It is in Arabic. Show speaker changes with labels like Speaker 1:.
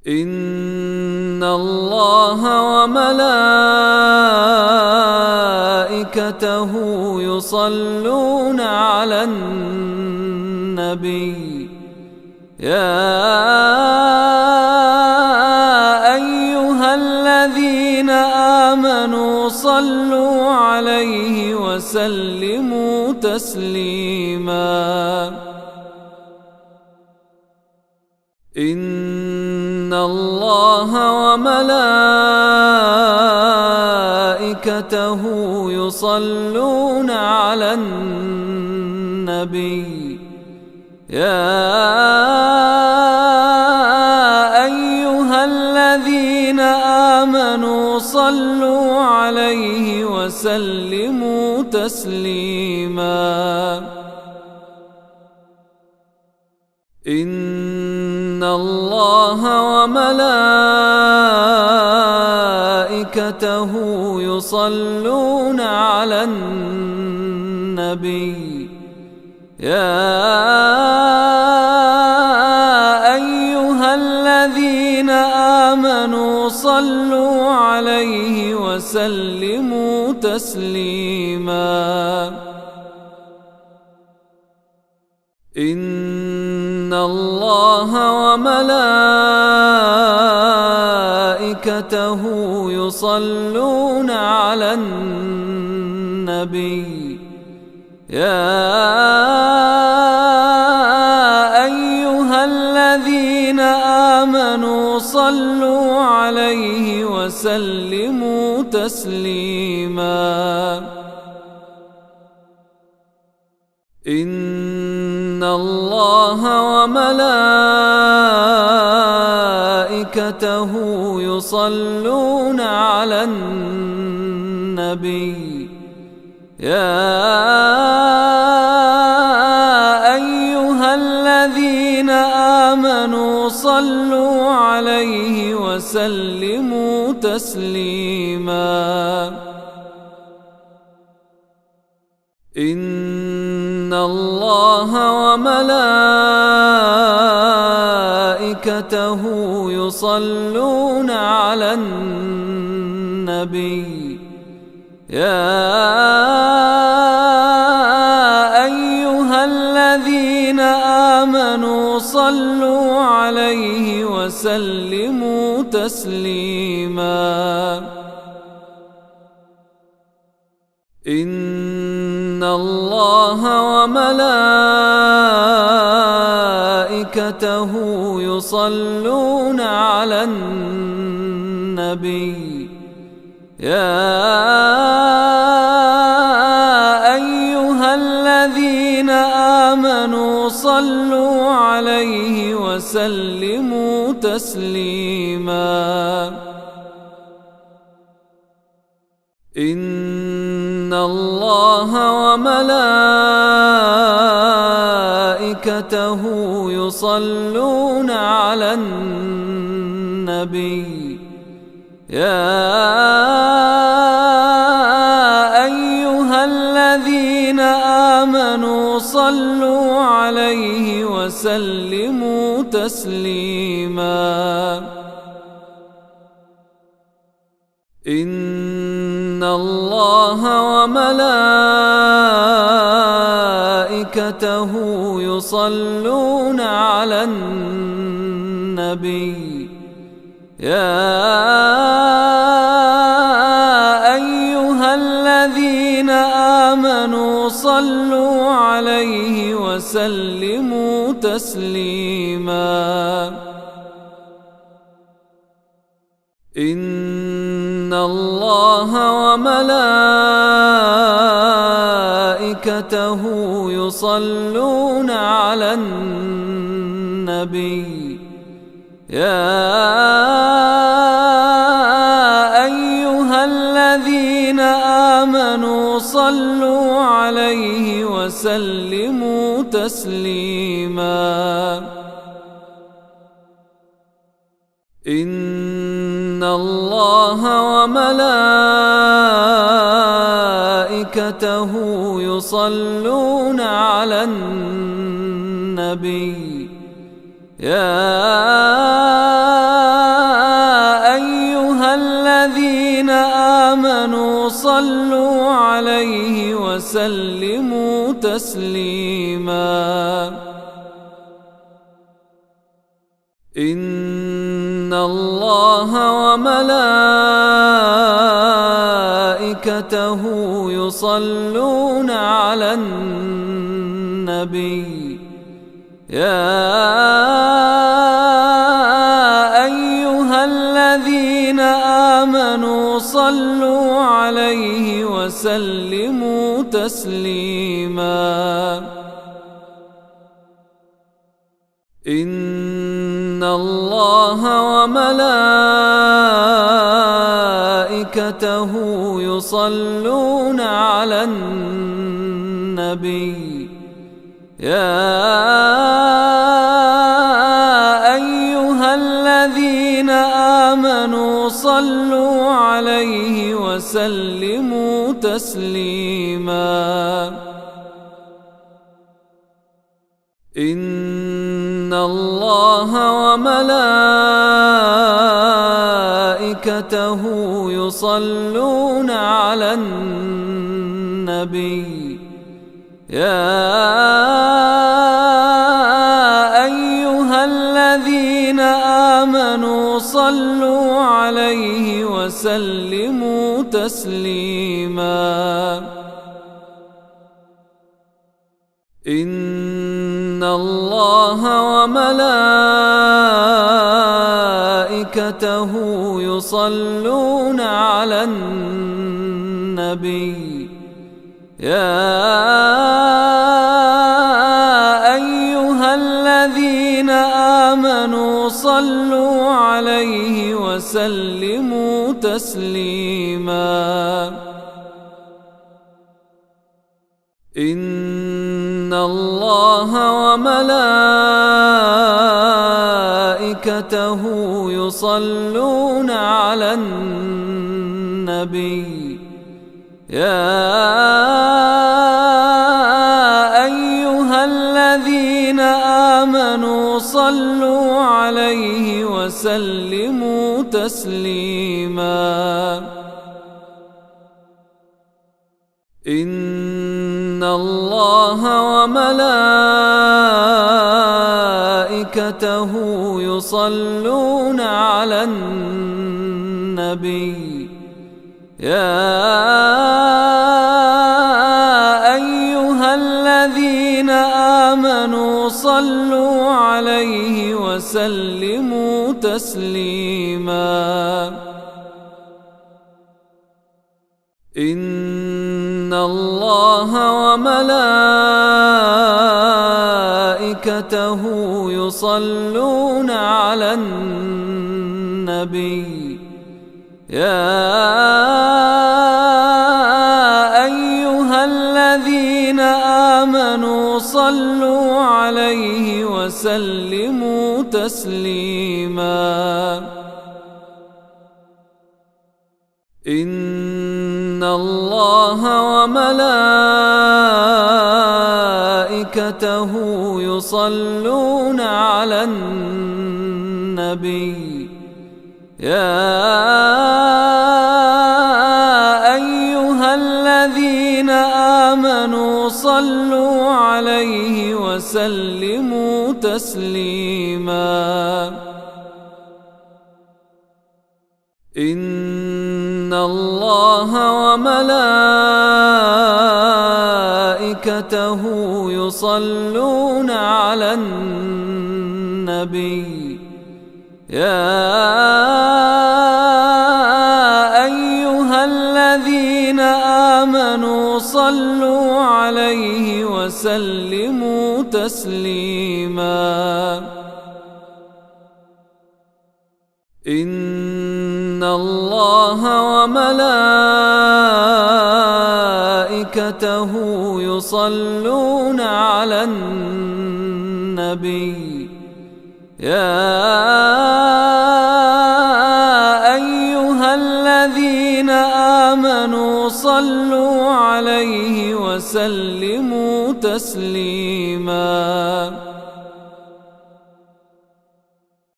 Speaker 1: إن الله وملائكته يصلون على النبي يا أيها الذين آمنوا صلوا عليه وسلموا تسليما إن الله وملائكته يصلون على النبي يا أيها الذين آمنوا صلوا عليه وسلموا تسليما إن الله وملائكته يصلون على النبي يا أيها الذين آمنوا صلوا عليه وسلموا تسليما إن الله وملائكته يصلون على النبي يا أيها الذين آمنوا صلوا عليه وسلموا تسليما إن الله وملائكته يصلون على النبي يا أيها الذين آمنوا صلوا عليه وسلموا تسليما إن الله وملائكته يصلون على النبي يا أيها الذين آمنوا صلوا عليه وسلموا تسليما إن الله وملائكته يصلون على النبي يا أيها الذين آمنوا صلوا عليه وسلموا تسليما إن الله وملائكته يصلون على النبي يا أيها الذين آمنوا صلوا عليه وسلموا تسليما إن الله وملائكته يصلون على النبي يا أيها الذين آمنوا صلوا عليه وسلموا تسليما إن الله وملائكته يصلون على النبي يا أيها الذين آمنوا صلوا عليه وسلموا تسليما إن الله وملائكته يصلون على النبي يا وسلموا تسليما. إن الله وملائكته يصلون على النبي يا أيها الذين آمنوا صلوا عليه وسلموا تسليما. إن الله وملائكته يصلون على النبي يا أيها الذين آمنوا صلوا عليه وسلموا تسليما. إن الله وملائكته يصلون على النبي يا أيها الذين آمنوا صلوا عليه وسلموا تسليما. إن الله وملائكته يصلون على النبي يا أيها الذين آمنوا صلوا عليه وسلموا تسليما. إن الله وملائكته يصلون على النبي يا أيها الذين آمنوا صلوا عليه وسلموا تسليما. إن الله وملائكته يصلون على النبي يا أيها الذين آمنوا صلوا عليه وسلموا تسليما. إن الله وملائكته يصلون على النبي يا أيها الذين آمنوا صلوا عليه وسلموا تسليما. إن الله وملائكته يصلون على النبي يا أيها الذين آمنوا صلوا عليه وسلموا تسليما. إن الله وملائكته يصلون على النبي يا أيها الذين آمنوا صلوا عليه وسلموا تسليما. إن الله وملائكته يصلون على النبي يا أيها الذين آمنوا صلوا عليه وسلموا تسليما.